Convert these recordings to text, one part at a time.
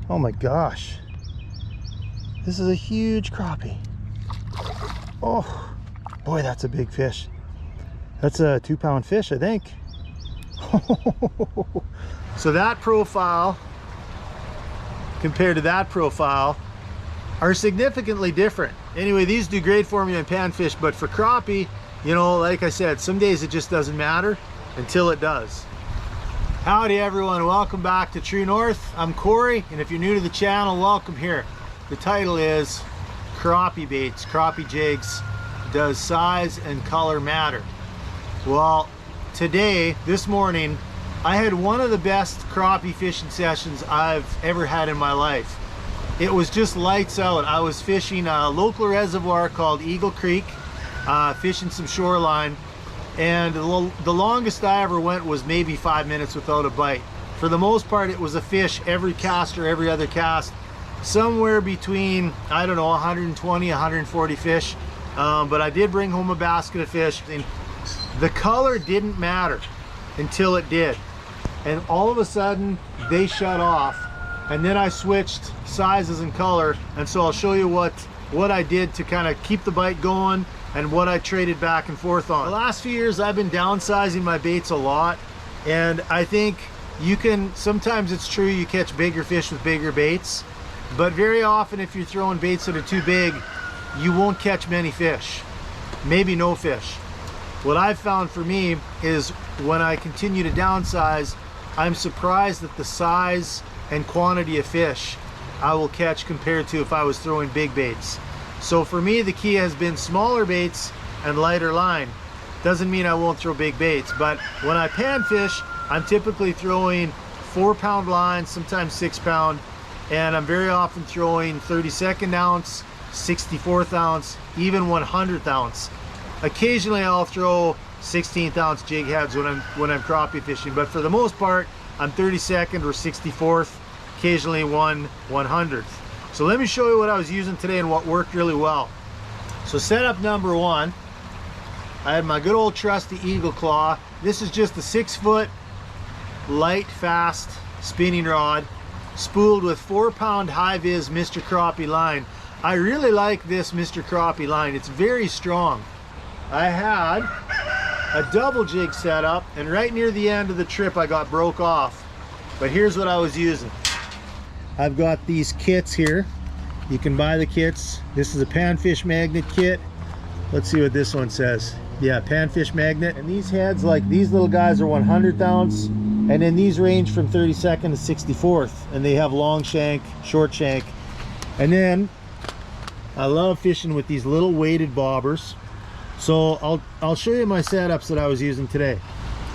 Oh my gosh. This is a huge crappie. Oh, boy, that's a big fish. That's a 2-pound fish, I think. So that profile compared to that profile are significantly different. Anyway, these do great for me on panfish, but for crappie, you know, like I said, some days it just doesn't matter until it does. Howdy everyone, welcome back to True North. I'm Corey, and if you're new to the channel, welcome here. The title is Crappie Baits, Crappie Jigs, Does Size and Color Matter? Well, today, this morning, I had one of the best crappie fishing sessions I've ever had in my life. It was just lights out. I was fishing a local reservoir called Eagle Creek, fishing some shoreline, and the longest I ever went was maybe 5 minutes without a bite. For the most part, it was a fish every cast or every other cast, somewhere between, I don't know, 120, 140 fish. But I did bring home a basket of fish. The color didn't matter until it did. And all of a sudden, they shut off. And then I switched sizes and color. And so I'll show you what I did to kind of keep the bite going and what I traded back and forth on. The last few years, I've been downsizing my baits a lot. And I think you can, sometimes it's true you catch bigger fish with bigger baits. But very often, if you're throwing baits that are too big, you won't catch many fish. Maybe no fish. What I've found for me is when I continue to downsize, I'm surprised at the size and quantity of fish I will catch compared to if I was throwing big baits. So for me, the key has been smaller baits and lighter line. Doesn't mean I won't throw big baits, but when I panfish, I'm typically throwing 4-pound lines, sometimes 6-pound, and I'm very often throwing 32nd ounce, 64th ounce, even 100th ounce. Occasionally I'll throw 16th ounce jig heads when I'm crappie fishing, but for the most part I'm 32nd or 64th, occasionally 100th. So let me show you what I was using today and what worked really well. So setup number one, I had my good old trusty Eagle Claw. This is just a 6-foot light, fast spinning rod, spooled with 4-pound high-vis Mr. Crappie line. I really like this Mr. Crappie line. It's very strong. I had a double jig set up, and right near the end of the trip I got broke off. But here's what I was using. I've got these kits here. You can buy the kits. This is a panfish magnet kit. Let's see what this one says. Yeah, panfish magnet. And these heads, like these little guys, are 100th ounce. And then these range from 32nd to 64th. And they have long shank, short shank. And then I love fishing with these little weighted bobbers. So I'll show you my setups that I was using today.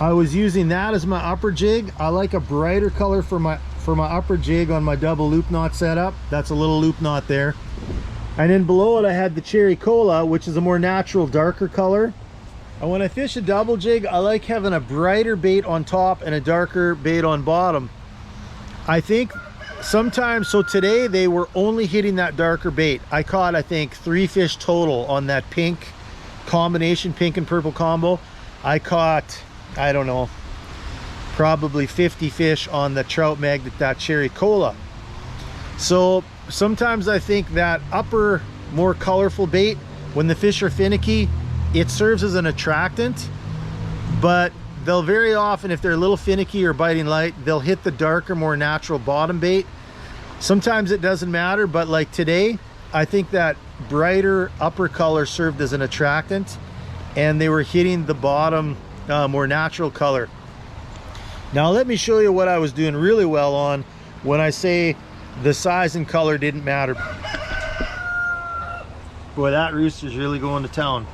I was using that as my upper jig. I like a brighter color for my upper jig on my double loop knot setup. That's a little loop knot there. And then below it I had the Cherry Cola, which is a more natural, darker color. And when I fish a double jig, I like having a brighter bait on top and a darker bait on bottom. I think sometimes, so today they were only hitting that darker bait. I caught, I think, 3 fish total on that pink combination, pink and purple combo. I caught, I don't know, probably 50 fish on the trout magnet, that Cherry Cola. So sometimes I think that upper, more colorful bait, when the fish are finicky, it serves as an attractant, but they'll very often, if they're a little finicky or biting light, they'll hit the darker, more natural bottom bait. Sometimes it doesn't matter, but like today, I think that brighter upper color served as an attractant, and they were hitting the bottom, more natural color. Now let me show you what I was doing really well on when I say the size and color didn't matter. Boy, that rooster's really going to town.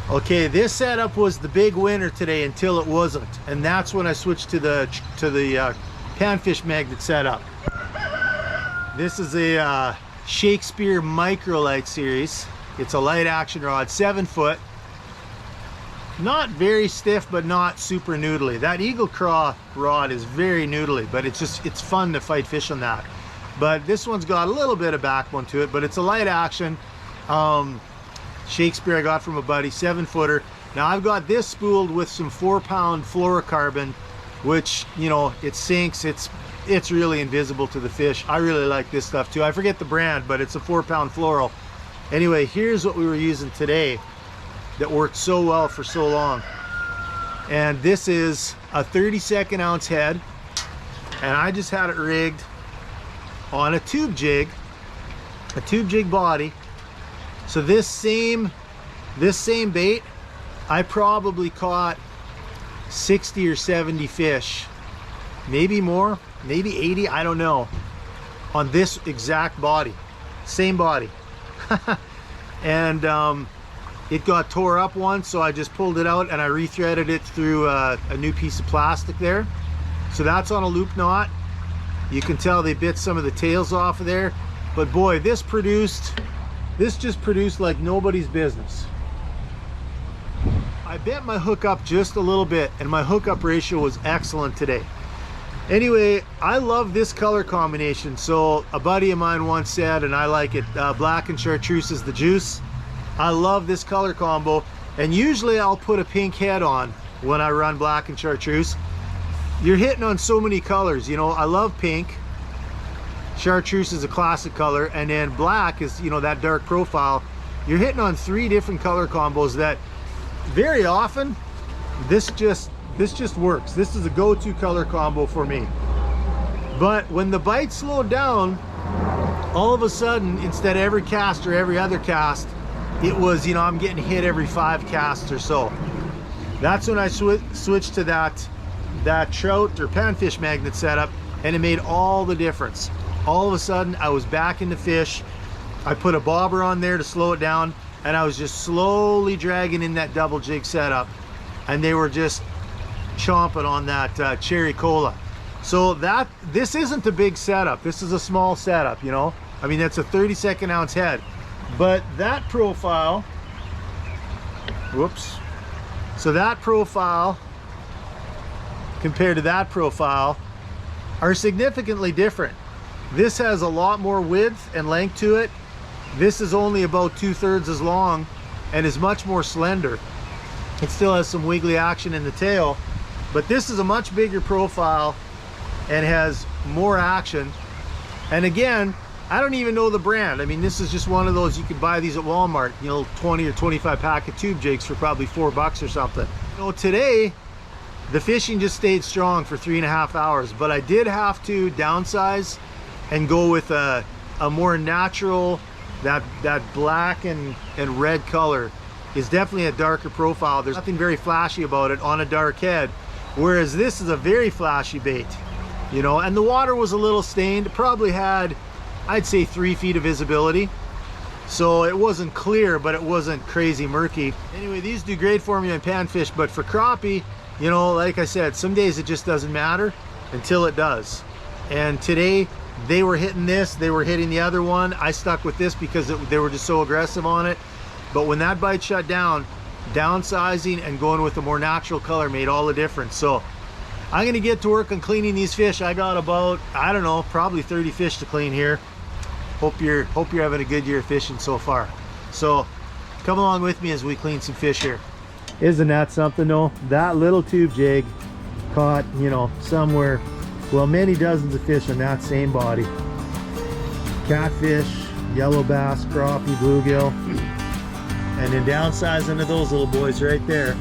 Okay, this setup was the big winner today until it wasn't, and that's when I switched to the panfish magnet setup. This is a Shakespeare Microlight series. It's a light action rod, 7-foot. Not very stiff, but not super noodly. That Eagle Claw rod is very noodly, but it's fun to fight fish on that. But this one's got a little bit of backbone to it, but it's a light action. Shakespeare I got from a buddy, 7-footer. Now I've got this spooled with some 4-pound fluorocarbon, which, you know, it sinks, it's it's really invisible to the fish. I really like this stuff too. I forget the brand, but it's a 4-pound fluoro. Anyway, here's what we were using today that worked so well for so long. And this is a 32nd ounce head, and I just had it rigged on a tube jig body. So this same bait, I probably caught 60 or 70 fish, maybe more, maybe 80, I don't know, on this exact body, same body. And it got tore up once, so I just pulled it out and I rethreaded it through a new piece of plastic there. So that's on a loop knot. You can tell they bit some of the tails off of there, but boy, this just produced like nobody's business. I bent my hook up just a little bit, and my hookup ratio was excellent today. Anyway, I love this color combination. So a buddy of mine once said, and I like it, black and chartreuse is the juice. I love this color combo, and usually I'll put a pink head on when I run black and chartreuse. You're hitting on so many colors, you know. I love pink. Chartreuse is a classic color, and then black is, you know, that dark profile. You're hitting on 3 different color combos that very often this just works. This is a go-to color combo for me. But when the bite slowed down, all of a sudden, instead of every cast or every other cast, it was, you know, I'm getting hit every 5 casts or so. That's when I switched to that trout or panfish magnet setup, and it made all the difference. All of a sudden I was back into fish. I put a bobber on there to slow it down, and I was just slowly dragging in that double jig setup, and they were just chomping on that cherry cola. So this isn't a big setup, this is a small setup, you know. I mean, that's a 32nd ounce head, but that profile, whoops, so that profile compared to that profile are significantly different. This has a lot more width and length to it. This is only about 2/3 as long and is much more slender. It still has some wiggly action in the tail, but this is a much bigger profile and has more action. And again, I don't even know the brand. I mean, this is just one of those, you could buy these at Walmart, you know, 20 or 25 pack of tube jigs for probably $4 or something. You know, today the fishing just stayed strong for 3.5 hours, but I did have to downsize and go with a more natural, that black and red color is definitely a darker profile. There's nothing very flashy about it on a dark head, whereas this is a very flashy bait, you know. And the water was a little stained. It probably had, I'd say, 3 feet of visibility, so it wasn't clear, but it wasn't crazy murky. Anyway, these do great for me on panfish, but for crappie, you know, like I said, some days it just doesn't matter until it does. And today they were hitting this, they were hitting the other one. I stuck with this because they were just so aggressive on it. But when that bite shut down, downsizing and going with a more natural color made all the difference. So I'm gonna get to work on cleaning these fish. I got about, I don't know, probably 30 fish to clean here. Hope you're having a good year fishing so far. So come along with me as we clean some fish here. Isn't that something though? That little tube jig caught, you know, somewhere, well, many dozens of fish on that same body. Catfish, yellow bass, crappie, bluegill, and then downsizing to those little boys right there.